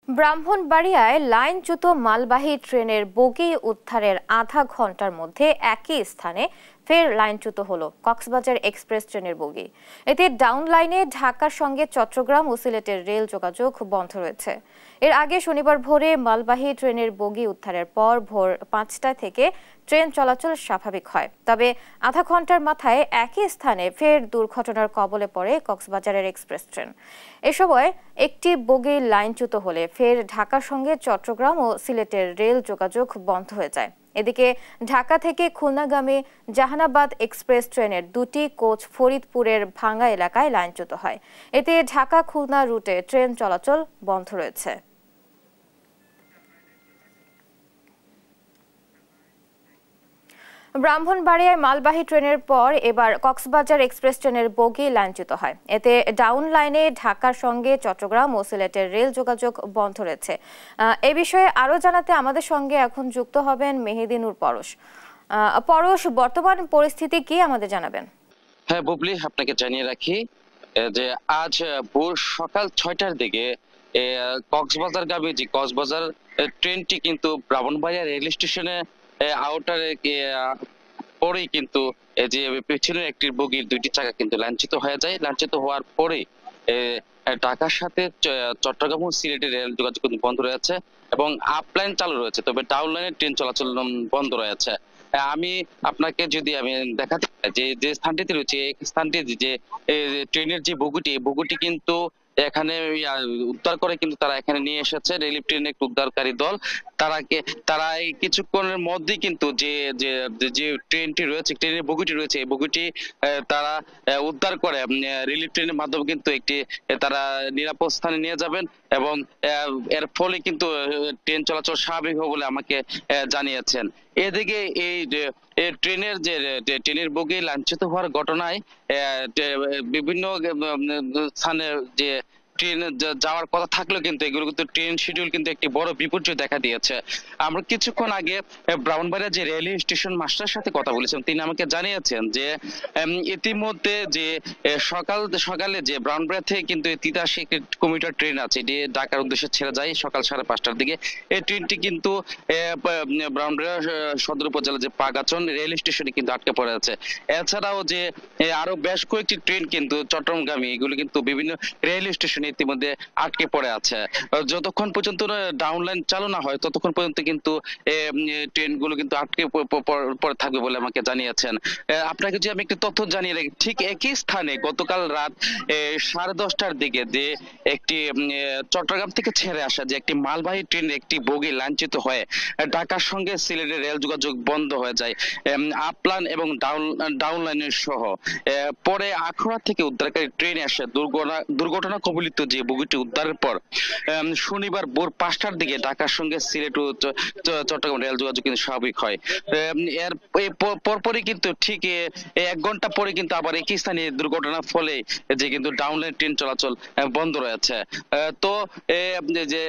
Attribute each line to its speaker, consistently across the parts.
Speaker 1: ব্রাহ্মণবাড়িয়ায় লাইনচ্যুত মালবাহী ট্রেনের বগি উদ্ধারের আধা ঘন্টার মধ্যে একই স্থানে ফের লাইনচ্যুত হলো কক্সবাজার এক্সপ্রেস ট্রেনের বগি। এতে ডাউন লাইনে ঢাকার সঙ্গে চট্টগ্রাম ও সিলেটের রেল যোগাযোগ বন্ধ রয়েছে। এর আগে শনিবার ভোরে মালবাহী ট্রেনের বগি উদ্ধারের পর ভোর ৫টা থেকে ট্রেন চলাচল স্বাভাবিক হয়। তবে আধা ঘন্টার মাথায় একই স্থানে ফের দুর্ঘটনার কবলে পড়ে কক্সবাজারের এক্সপ্রেস ট্রেন। এ সময় একটি বগি লাইনচ্যুত হলে ফের ঢাকার সঙ্গে চট্টগ্রাম ও সিলেটের রেল যোগাযোগ বন্ধ হয়ে যায়। এদিকে ঢাকা থেকে খুলনাগামী জাহানাবাদ এক্সপ্রেস ট্রেনের দুটি কোচ ফরিদপুরের ভাঙ্গা এলাকায় লাইনচ্যুত হয়। এতে ঢাকা খুলনা রুটে ট্রেন চলাচল বন্ধ রয়েছে। ব্রাহ্মণবাড়িয়ায় মালবাহী ট্রেনের পর এবার কক্সবাজার এক্সপ্রেস ট্রেনের বগি লাইনচ্যুত হয়। এতে ডাউন লাইনে ঢাকার সঙ্গে চট্টগ্রাম ও সিলেটের রেল যোগাযোগ বন্ধ রয়েছে। এ বিষয়ে আরো জানাতে আমাদের সঙ্গে এখন যুক্ত হবেন মেহেদী নূর পরশ। পরশ, বর্তমান পরিস্থিতি কি আমাদের জানাবেন?
Speaker 2: হ্যাঁ বুবলি, আপনাকে জানিয়ে রাখি যে আজ ভোর সকাল 6টার দিকে কক্সবাজারগামী যে কক্সবাজার ট্রেনটি কিন্তু ব্রাহ্মণবাড়িয়া রেল স্টেশনে আউটারে পরেই কিন্তু যে পেছনের একটি বগির দুইটি চাকা কিন্তু লাইনচ্যুত হয়ে যায়। লাইনচ্যুত হওয়ার পরে ঢাকার সাথে চট্টগ্রাম ও সিলেটের রেল যোগাযোগ বন্ধ রয়েছে এবং আপ লাইন চালু রয়েছে, তবে ডাউন লাইনে ট্রেন চলাচল বন্ধ রয়েছে। আমি আপনাকে যদি আমি দেখাতে যে যে স্থানটিতে রয়েছে এই স্থানটি যে ট্রেনের যে বগিটি কিন্তু এখানে উদ্ধার করে কিন্তু তারা এখানে নিয়ে এসেছে রিলিফ ট্রেনের একটি উদ্ধারকারী দল। তারা এই কিছুক্ষণের মধ্যেই কিন্তু যে যে যে ট্রেনটি রয়েছে, ট্রেনের বগিটি রয়েছে, এই বগিটি তারা উদ্ধার করে রিলিফ ট্রেনের মাধ্যমে কিন্তু একটি তারা নিরাপদ স্থানে নিয়ে যাবেন এবং এর ফলে কিন্তু ট্রেন চলাচল স্বাভাবিক হবে বলে আমাকে জানিয়েছেন। এদিকে এই ট্রেনের যে ট্রেনের বগি লাইনচ্যুত হওয়ার ঘটনায় বিভিন্ন স্থানে যে ট্রেন যাওয়ার কথা থাকলেও কিন্তু এগুলো কিন্তু ট্রেন শিডিউল কিন্তু একটি বড় বিপর্যয় দেখা দিয়েছে। আমরা কিছুক্ষণ আগে ব্রাহ্মণবাড়িয়া যে রেলওয়ে স্টেশন মাস্টারের সাথে কথা বলেছিলাম, তিনি আমাকে জানিয়েছেন যে ইতিমধ্যে যে সকালে যে ব্রাহ্মণবাড়িয়া থেকে কিন্তু 83 কিলোমিটার ট্রেন আছে, এটি ঢাকার উদ্দেশ্যে ছেড়ে যায় সকাল 5:30টার দিকে। এই ট্রেনটি কিন্তু ব্রাহ্মণবাড়িয়া সদর উপজেলা যে পাগাচন রেল স্টেশনে কিন্তু আটকে পড়ে আছে। এছাড়াও যে আরো বেশ কয়েকটি ট্রেন কিন্তু চট্টগ্রামগামী, এগুলো কিন্তু বিভিন্ন রেল স্টেশনে ইতিমধ্যে আটকে পড়ে আছে। যতক্ষণ পর্যন্ত ডাউন লাইন চালু না হয় ততক্ষণ পর্যন্ত কিন্তু ট্রেনগুলো কিন্তু আটকে পড়ে থাকবে বলে আমাকে জানিয়েছেন। আপনাকে যে আমি একটি তথ্য জানিয়ে রাখি, ঠিক একই স্থানে গতকাল রাত 10:30টার দিকে যে একটি চট্টগ্রাম থেকে ছেড়ে আসা যে একটি মালবাহী ট্রেন একটি বগি লাইনচ্যুত হয়ে ঢাকার সঙ্গে সিলেটের রেল যোগাযোগ বন্ধ হয়ে যায় আপলাইন এবং ডাউন লাইনের সহ। পরে আখড়া থেকে উদ্ধারকারী ট্রেন আসে দুর্ঘটনা কবলিত যে বগিটি উদ্ধারের পর শনিবার ভোর 5টার দিকে ঢাকার সঙ্গে সিলেট ও চট্টগ্রাম রেল যোগাযোগ কিন্তু স্বাভাবিক হয়। এর পরপরই কিন্তু ঠিক 1 ঘন্টা পরে কিন্তু আবার একই স্থানে দুর্ঘটনার ফলে যে কিন্তু ডাউন লাইন ট্রেন চলাচল বন্ধ রয়েছে। তো যে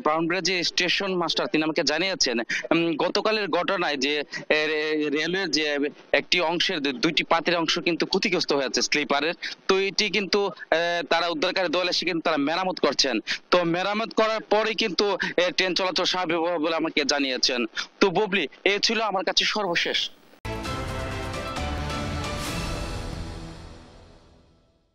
Speaker 2: ব্রাহ্মণবাড়িয়া যে স্টেশন মাস্টার তিনি আমাকে জানিয়েছেন গতকালের ঘটনায় যে রেলওয়ের যে একটি অংশের দুইটি পাতের অংশ কিন্তু ক্ষতিগ্রস্ত হয়েছে স্লিপারের, তো এটি কিন্তু তারা উদ্ধারকারী দল এসে কিন্তু তারা মেরামত করছেন। তো মেরামত করার পরে কিন্তু ট্রেন চলাচল স্বাভাবিক বলে আমাকে জানিয়েছেন। তো বুবলি, এই ছিল আমার কাছে সর্বশেষ।